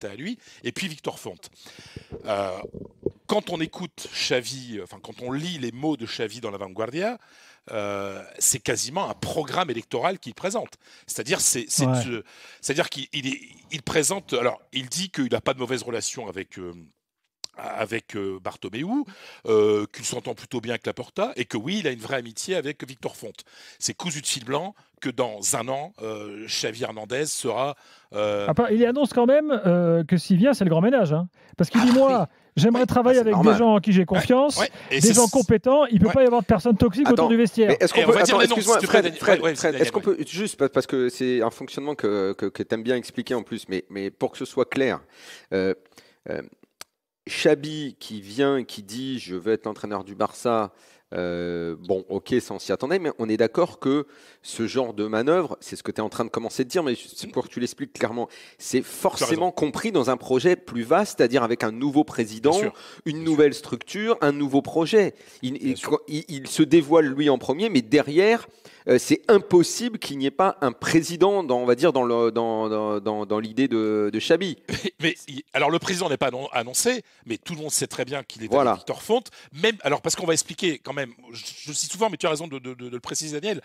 à lui, et puis Victor Font. Euh, Quand on écoute Xavi, enfin quand on lit les mots de Xavi dans la Vanguardia, c'est quasiment un programme électoral qu'il présente. C'est-à-dire, Ouais. c'est-à-dire qu'il présente. Alors, il dit qu'il n'a pas de mauvaise relation avec Bartomeu, qu'il s'entend plutôt bien avec Laporta, et que oui, il a une vraie amitié avec Victor Font. C'est cousu de fil blanc que dans un an, Xavi Hernandez sera. Après, il annonce quand même que s'il vient, c'est le grand ménage. Hein. Parce qu'il dit, moi, Oui, j'aimerais oui, travailler avec des gens en qui j'ai confiance, ouais, et des gens compétents. Il ne peut ouais. pas y avoir de personnes toxiques autour du vestiaire. Mais est-ce qu'on Et on peut, va dire attends, les noms, excuse-moi, si tu veux, Fred, Daniel. Fred, Ouais, Fred, Daniel, est-ce qu'on peut juste parce que c'est un fonctionnement que tu aimes bien expliquer en plus, mais pour que ce soit clair, euh, euh, Xabi qui vient, qui dit je veux être l'entraîneur du Barça. Bon, ok, ça on s'y attendait, mais on est d'accord que ce genre de manœuvre, c'est ce que tu es en train de commencer de dire, mais c'est pour que tu l'expliques clairement, c'est forcément compris dans un projet plus vaste, c'est-à-dire avec un nouveau président, une nouvelle structure, un nouveau projet. Il se dévoile lui en premier, mais derrière, c'est impossible qu'il n'y ait pas un président, on va dire, dans l'idée de Xabi. Alors le président n'est pas annoncé, mais tout le monde sait très bien qu'il est Voilà. avec Victor Font. Même, alors parce qu'on va expliquer quand même, je le cite souvent, mais tu as raison de le préciser, Daniel,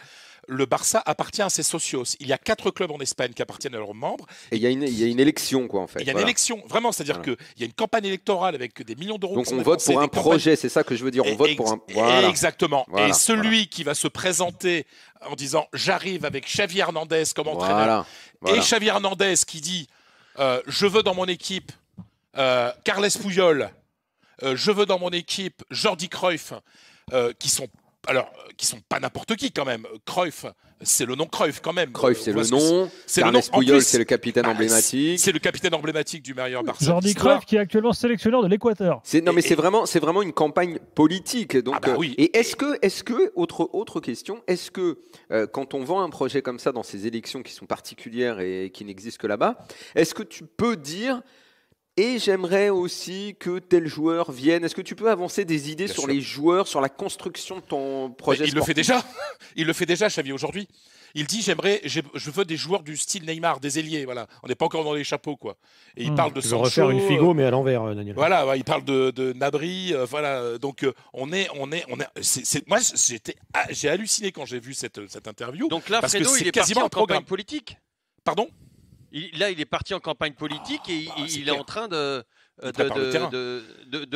le Barça appartient à ses socios. Il y a 4 clubs en Espagne qui appartiennent à leurs membres. Et il y a une élection, quoi, en fait. Il y a une élection, vraiment, c'est-à-dire qu'il y a une campagne électorale avec des millions d'euros. Donc on vote pour un projet, c'est ça que je veux dire. On vote pour un. Voilà. Exactement. Voilà. Et celui qui va se présenter en disant j'arrive avec Xavi Hernandez comme entraîneur, et Xavi Hernandez qui dit je veux dans mon équipe Carles Puyol, je veux dans mon équipe Jordi Cruyff, qui sont pas n'importe qui quand même. Cruyff, c'est le nom Cruyff quand même. Cruyff, c'est le nom. Carles Puyol, c'est le capitaine emblématique. C'est le capitaine emblématique du meilleur Barça. Jordi Cruyff qui est actuellement sélectionneur de l'Équateur. Non, mais c'est vraiment une campagne politique. Donc, oui. Et est-ce que autre question, est-ce que quand on vend un projet comme ça dans ces élections qui sont particulières et qui n'existent que là-bas, est-ce que tu peux dire et j'aimerais aussi que tel joueur vienne. Est-ce que tu peux avancer des idées sur les joueurs, sur la construction de ton projet sportif ? Il le fait déjà. Il le fait déjà, Xavi, aujourd'hui. Il dit je veux des joueurs du style Neymar, des ailiers. Voilà. On n'est pas encore dans les chapeaux, quoi. Et il parle de Sancho. refaire une Figo, mais à l'envers, Daniel. Voilà, ouais, il parle de Nabri. Voilà. Donc moi, j'ai halluciné quand j'ai vu cette interview. Donc là, parce Fredo, que c'est il est quasiment parti en campagne politique. Pardon ? Là, il est parti en campagne politique et il est en train de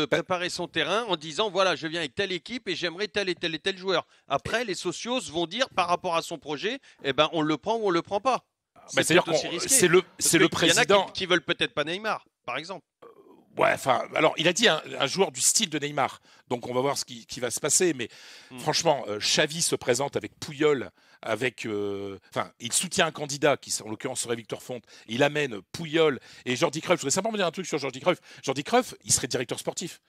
préparer son terrain en disant voilà, je viens avec telle équipe et j'aimerais tel et tel et tel joueur. Après, les socios vont dire par rapport à son projet, eh ben, on le prend ou on le prend pas. C'est-à-dire aussi risqué. C'est le président. Il y en a qui veulent peut-être pas Neymar, par exemple. Ouais, enfin, alors il a dit un joueur du style de Neymar, donc on va voir ce qui va se passer. Mais franchement, Xavi se présente avec Puyol, il soutient un candidat qui, en l'occurrence, serait Victor Font. Il amène Puyol et Jordi Cruyff. Je voudrais simplement dire un truc sur Jordi Cruyff. Jordi Cruyff, il serait directeur sportif.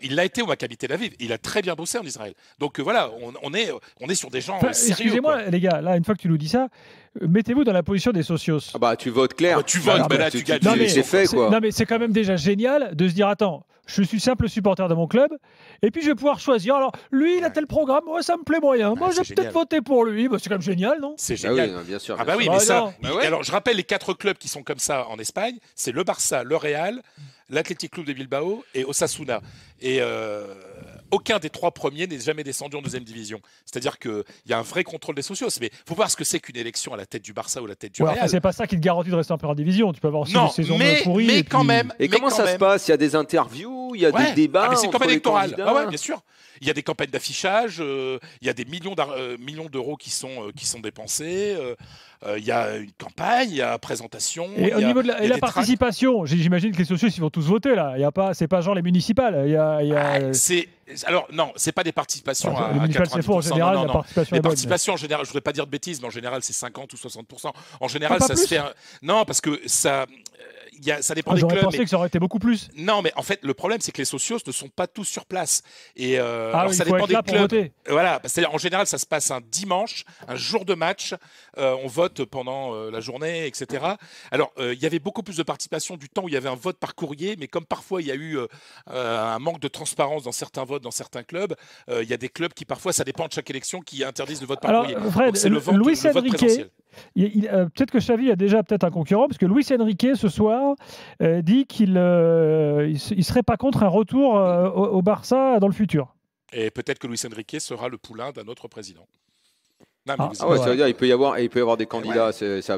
Il l'a été au Maccabi Tel Aviv. Il a très bien bossé en Israël. Donc voilà, on est sur des gens sérieux. Excusez-moi, les gars, là, une fois que tu nous dis ça, mettez-vous dans la position des socios. Ah bah, tu votes clair. Tu votes, mais là, tu gagnes. C'est fait, quoi. Non, mais c'est quand même déjà génial de se dire attends, je suis simple supporter de mon club, et puis je vais pouvoir choisir. Alors, lui, il a tel programme, moi, ça me plaît moyen. Moi, je vais peut-être voter pour lui. Bah, c'est quand même génial, non ? C'est génial. Ah oui, bien sûr. Ah bah oui, mais ça. Alors, je rappelle les 4 clubs qui sont comme ça en Espagne. C'est le Barça, le Real, l'Athletic Club de Bilbao et Osasuna. Et aucun des 3 premiers n'est jamais descendu en 2e division. C'est-à-dire qu'il y a un vrai contrôle des socios. Mais il faut voir ce que c'est qu'une élection à la tête du Barça ou à la tête du Real. C'est pas ça qui te garantit de rester en première division. Tu peux avoir aussi des saisons pourries. Mais quand même. Et comment ça se passe ? Il y a des interviews, il y a des débats. Mais c'est une campagne électorale. Ah ouais, bien sûr. Il y a des campagnes d'affichage, il y a des millions d'euros qui sont dépensés. Il y a une campagne, il y a présentation. Et au niveau de la participation, j'imagine que les socios ils vont tous voter là. C'est pas genre les municipales. Alors non, c'est pas des participations à 90%. En général, la participation les participations en général, je voudrais pas dire de bêtises, mais en général c'est 50 ou 60%. En général, ça se fait. Non, parce que ça dépend des clubs. J'aurais pensé que ça aurait été beaucoup plus. Non, mais en fait, le problème, c'est que les socios ne sont pas tous sur place. Et ça dépend des clubs. Voilà, c'est-à-dire, en général, ça se passe un dimanche, un jour de match. On vote pendant la journée, etc. Alors, il y avait beaucoup plus de participation du temps où il y avait un vote par courrier, mais comme parfois il y a eu un manque de transparence dans certains votes, dans certains clubs, il y a des clubs qui parfois, ça dépend de chaque élection, qui interdisent le vote par courrier. Fred, donc, c'est le vote, Luis Enrique, Peut-être que Xavi a déjà peut-être un concurrent, parce que Luis Enrique, ce soir, dit qu'il ne serait pas contre un retour au Barça dans le futur. Et peut-être que Luis Enrique sera le poulain d'un autre président. Non, ça veut dire il peut y avoir des candidats.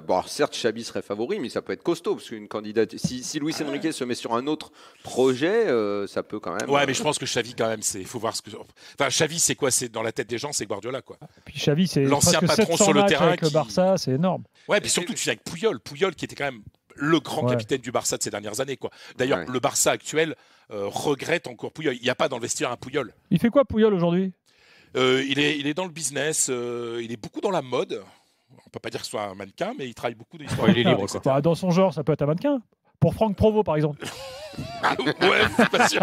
Bon, certes, Xavi serait favori, mais ça peut être costaud parce qu'une candidate. Si Luis Enrique se met sur un autre projet, ça peut quand même. Ouais, mais je pense que Xavi quand même, il faut voir ce que. Enfin, Xavi, c'est quoi? C'est dans la tête des gens, c'est Guardiola, quoi. Puis Xavi, c'est l'ancien patron sur le terrain avec le Barça, c'est énorme. Ouais, puis surtout tu viens avec Puyol qui était quand même le grand capitaine du Barça de ces dernières années, quoi. D'ailleurs, le Barça actuel regrette encore Puyol. Il n'y a pas dans le vestiaire un Puyol. Il fait quoi Puyol aujourd'hui? Il est dans le business, il est beaucoup dans la mode. On peut pas dire que ce soit un mannequin, mais il travaille beaucoup d'histoires. Il est libre, quoi. Dans son genre, ça peut être un mannequin. Pour Franck Provo, par exemple. Ouais, c'est pas sûr.